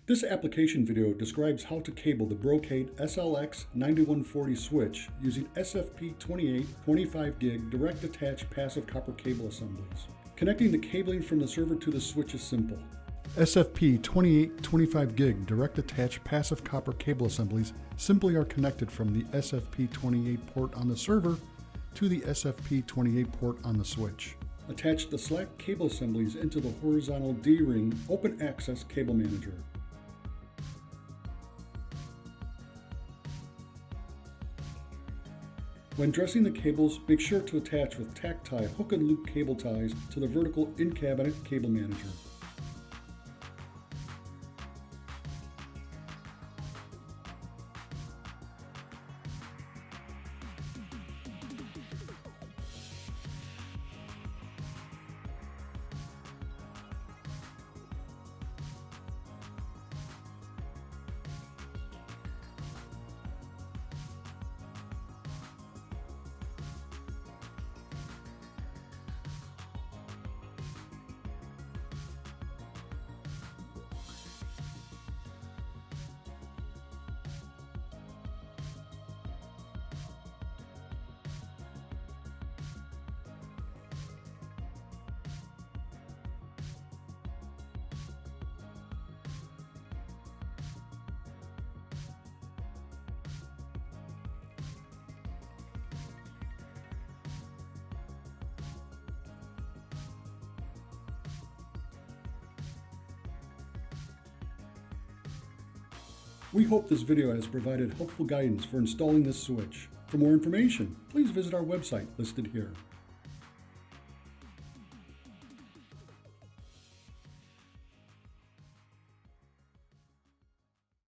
This application video describes how to cable the Brocade SLX 9140 switch using SFP28 25Gig direct attach passive copper cable assemblies. Connecting the cabling from the server to the switch is simple. SFP28 25Gig direct attach passive copper cable assemblies simply are connected from the SFP28 port on the server to the SFP28 port on the switch. Attach the slack cable assemblies into the horizontal D-ring open access cable manager. When dressing the cables, make sure to attach with tack tie hook and loop cable ties to the vertical in-cabinet cable manager. We hope this video has provided helpful guidance for installing this switch. For more information, please visit our website listed here.